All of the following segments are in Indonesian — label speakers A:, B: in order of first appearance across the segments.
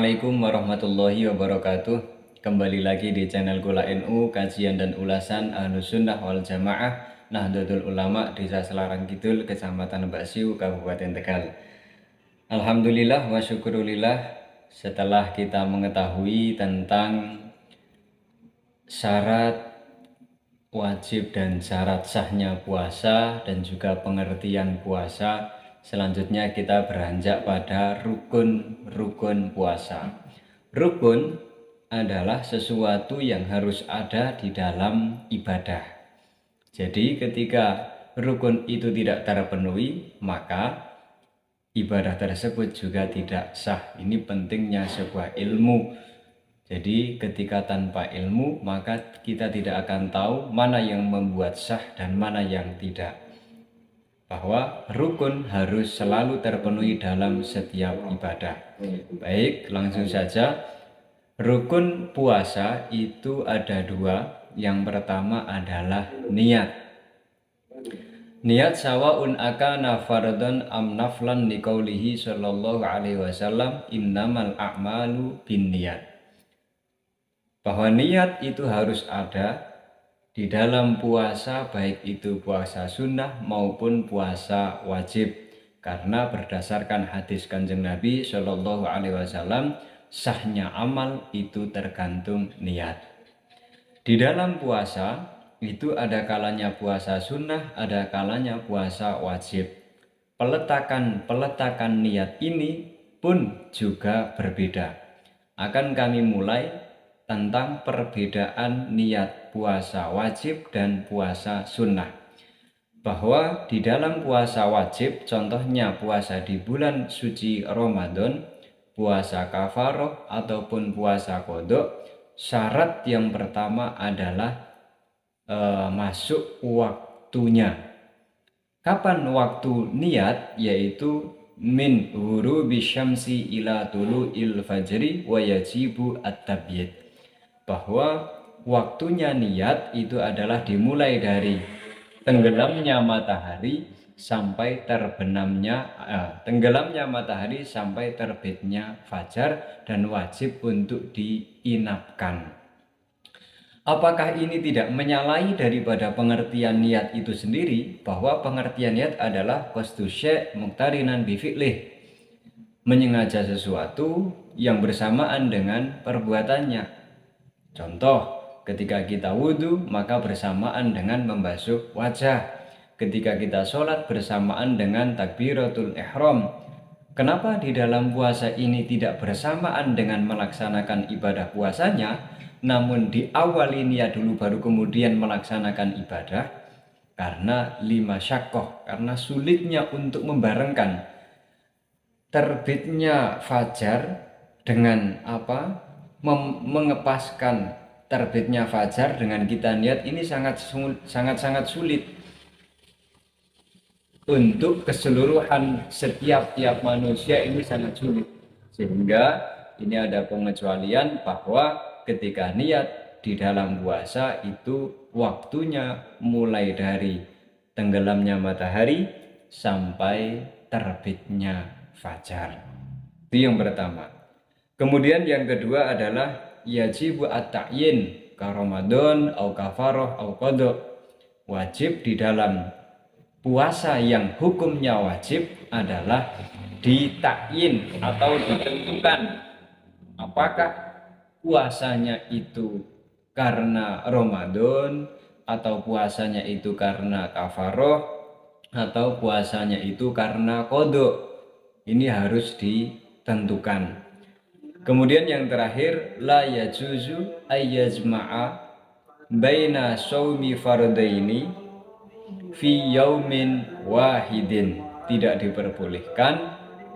A: Assalamualaikum warahmatullahi wabarakatuh. Kembali lagi di channel Gula NU, kajian dan ulasan Ahlus Sunnah wal Jamaah Nahdlatul Ulama Desa Selarang Kidul, Kecamatan Baksiu, Kabupaten Tegal. Alhamdulillah wa syukurillah, setelah kita mengetahui tentang syarat wajib dan syarat sahnya puasa dan juga pengertian puasa, selanjutnya kita beranjak pada rukun-rukun puasa. Rukun adalah sesuatu yang harus ada di dalam ibadah. Jadi ketika rukun itu tidak terpenuhi, maka ibadah tersebut juga tidak sah. Ini pentingnya sebuah ilmu. Jadi ketika tanpa ilmu, maka kita tidak akan tahu mana yang membuat sah dan mana yang tidak. Bahwa rukun harus selalu terpenuhi dalam setiap ibadah. Baik, langsung saja. Rukun puasa itu ada dua. Yang pertama adalah niat. Niat sawaun akana fardhan am naflan liqaulihi sallallahu alaihi wasallam innamal a'malu binniyat. Bahwa niat itu harus ada di dalam puasa, baik itu puasa sunnah maupun puasa wajib, karena berdasarkan hadis Kanjeng Nabi Shallallahu Alaihi Wasallam, sahnya amal itu tergantung niat. Di dalam puasa itu ada kalanya puasa sunnah, ada kalanya puasa wajib. Peletakan niat ini pun juga berbeda. Akan kami mulai tentang perbedaan niat puasa wajib dan puasa sunnah. Bahwa di dalam puasa wajib, contohnya puasa di bulan suci Ramadan, puasa kafaroh ataupun puasa qodho, syarat yang pertama adalah masuk waktunya. Kapan waktu niat? Yaitu min ghurubi syamsi ila tulu'il fajri wa yajibu at-tabyid. Bahwa waktunya niat itu adalah dimulai dari tenggelamnya matahari sampai tenggelamnya matahari sampai terbitnya fajar, dan wajib untuk diinapkan. Apakah ini tidak menyalahi daripada pengertian niat itu sendiri? Bahwa pengertian niat adalah qasdu syai' muqtarinan bi fi'lih, menyengaja sesuatu yang bersamaan dengan perbuatannya. Contoh, ketika kita wudhu maka bersamaan dengan membasuh wajah. Ketika kita sholat bersamaan dengan takbiratul ihram. Kenapa di dalam puasa ini tidak bersamaan dengan melaksanakan ibadah puasanya, namun diawali niat dulu baru kemudian melaksanakan ibadah? Karena lima syakoh, karena sulitnya untuk membarengkan terbitnya fajar dengan mengepaskan terbitnya fajar dengan kita niat, ini sangat sulit untuk keseluruhan setiap manusia, ini sangat sulit. Sehingga ini ada pengecualian bahwa ketika niat di dalam puasa itu waktunya mulai dari tenggelamnya matahari sampai terbitnya fajar. Itu yang pertama. Kemudian yang kedua adalah yajibu at-ta'yin ka Ramadan au kafaroh au qodho. Wajib di dalam puasa yang hukumnya wajib adalah ditakyin atau ditentukan. Apakah puasanya itu karena Ramadan, atau puasanya itu karena kafaroh, atau puasanya itu karena qodho. Ini harus ditentukan. Kemudian yang terakhir, la yajuzu ayyajma'a baina shaumi fardaini fi yaumin wahidin. Tidak diperbolehkan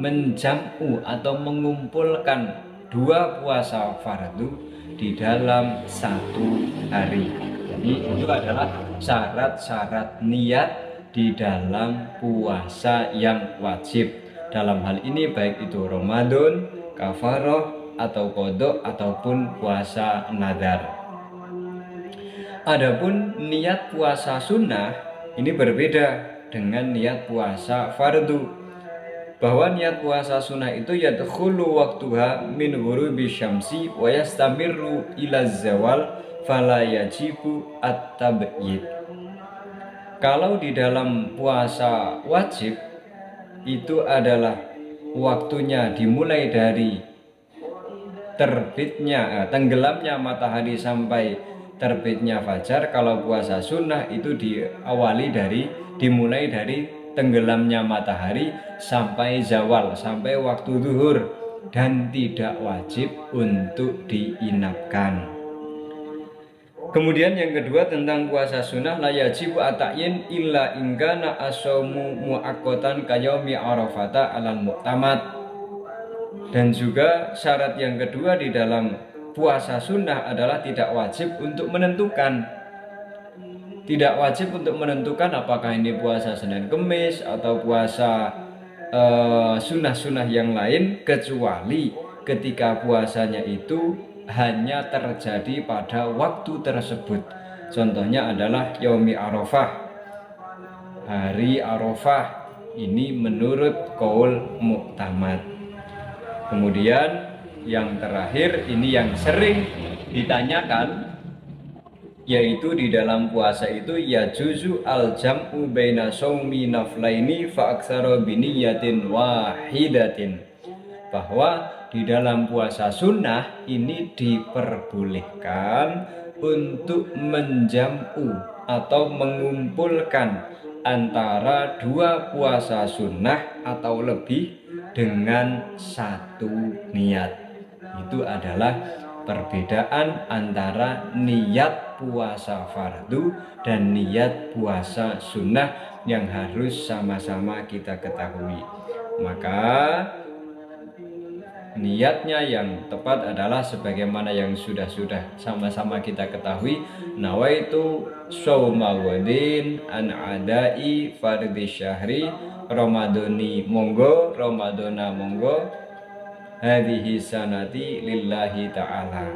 A: menjam'u atau mengumpulkan dua puasa fardu di dalam satu hari. Jadi itu adalah syarat-syarat niat di dalam puasa yang wajib. Dalam hal ini baik itu Ramadan, kafaroh, atau qodho, ataupun puasa nadar. Adapun niat puasa sunnah ini berbeda dengan niat puasa fardu. bahwa niat puasa sunnah itu yadkhulu waktuha min ghurubi syamsi wa yastamirru ila zawal fala yajibu at-tabyid. Kalau di dalam puasa wajib itu adalah waktunya dimulai dari terbitnya tenggelamnya matahari sampai terbitnya fajar. Kalau puasa sunnah itu dimulai dari tenggelamnya matahari sampai zawal, sampai waktu zuhur, dan tidak wajib untuk diinapkan. Kemudian yang kedua tentang puasa sunnah, la yajibu atayin illa ingkana asomu mu'akotan kayomi arafata alal mu'tamad. Dan juga syarat yang kedua di dalam puasa sunnah adalah tidak wajib untuk menentukan. Tidak wajib untuk menentukan apakah ini puasa Senin Kemis atau puasa sunnah-sunnah yang lain, kecuali ketika puasanya itu hanya terjadi pada waktu tersebut. Contohnya adalah Yaumi Arafah, hari Arafah. Ini menurut qaul mu'tamad. Kemudian yang terakhir, ini yang sering ditanyakan, yaitu di dalam puasa itu ya juzu al jam'u baina shaumi naflaini fa aktsara bi niyatin wahidatin. Bahwa di dalam puasa sunnah ini diperbolehkan untuk menjam'u atau mengumpulkan antara dua puasa sunnah atau lebih dengan satu niat. Itu adalah perbedaan antara niat puasa fardu dan niat puasa sunnah yang harus sama-sama kita ketahui. Maka niatnya yang tepat adalah sebagaimana yang sudah sama-sama kita ketahui, nawaitu shauma wadin an adai fardhi syahri ramadhani monggo ramadhana monggo hadhihi sanati lillahi ta'ala,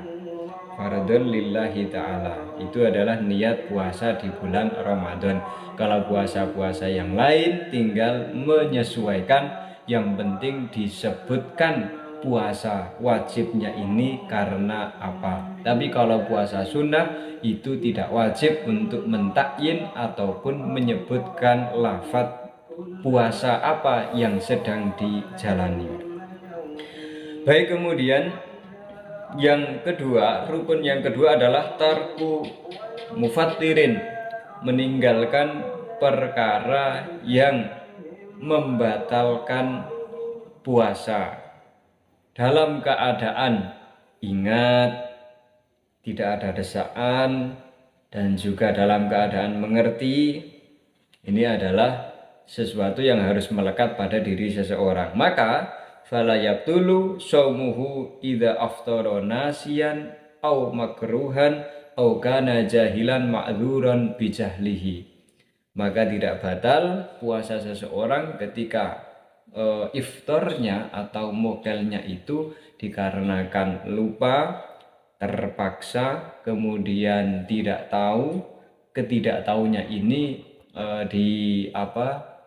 A: fardun lillahi ta'ala. Itu adalah niat puasa di bulan Ramadan. Kalau puasa-puasa yang lain tinggal menyesuaikan, yang penting disebutkan puasa wajibnya ini karena apa. Tapi kalau puasa sunnah itu tidak wajib untuk mentakyin ataupun menyebutkan lafaz puasa apa yang sedang dijalani. Baik, kemudian yang kedua, rukun yang kedua adalah tarku mufattirin, meninggalkan perkara yang membatalkan puasa dalam keadaan ingat, tidak ada desaan, dan juga dalam keadaan mengerti. Ini adalah sesuatu yang harus melekat pada diri seseorang. Maka fala yabtulu shaumuhu idza aftara nasiyan au makruhan au kana jahilan ma'dzuran bijahlihi. Maka tidak batal puasa seseorang ketika iftarnya atau mokelnya itu dikarenakan lupa, terpaksa, kemudian tidak tahu. Ketidaktahunya ini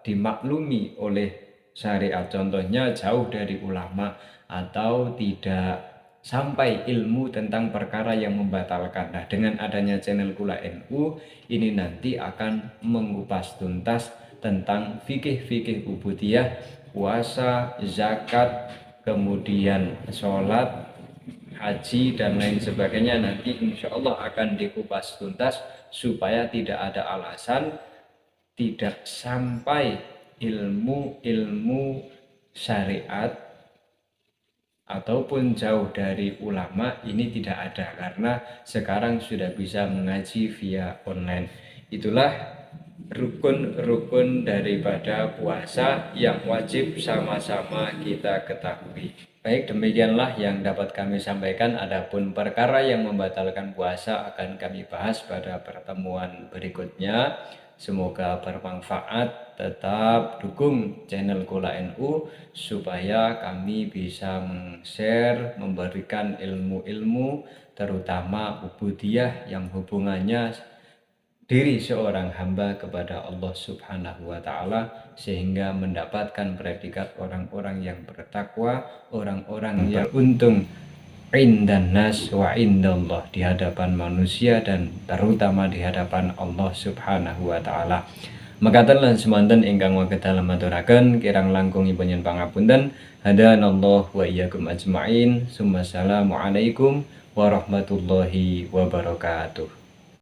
A: dimaklumi oleh syariat, contohnya jauh dari ulama atau tidak sampai ilmu tentang perkara yang membatalkan. Nah, dengan adanya channel Kula NU ini nanti akan mengupas tuntas tentang fikih-fikih ubudiyah, puasa, zakat, kemudian sholat, haji, dan lain sebagainya. Nanti insya Allah akan dikupas tuntas supaya tidak ada alasan tidak sampai ilmu-ilmu syariat ataupun jauh dari ulama ini tidak ada, karena sekarang sudah bisa mengaji via online. Itulah rukun-rukun daripada puasa yang wajib sama-sama kita ketahui. Baik, demikianlah yang dapat kami sampaikan. Adapun perkara yang membatalkan puasa akan kami bahas pada pertemuan berikutnya. Semoga bermanfaat. Tetap dukung channel Kula NU supaya kami bisa share, memberikan ilmu-ilmu terutama ubudiyah yang hubungannya diri seorang hamba kepada Allah Subhanahu wa Ta'ala, sehingga mendapatkan predikat orang-orang yang bertakwa, orang-orang yang beruntung indan nas wa indallah, di hadapan manusia dan terutama di hadapan Allah Subhanahu wa Ta'ala. Makaten lan semanten ingkang wegedal maturaken kirang langkung ipun pangapunten. Hadanallahu wa iyyakum ajmain. Assalamualaikum warahmatullahi wabarakatuh.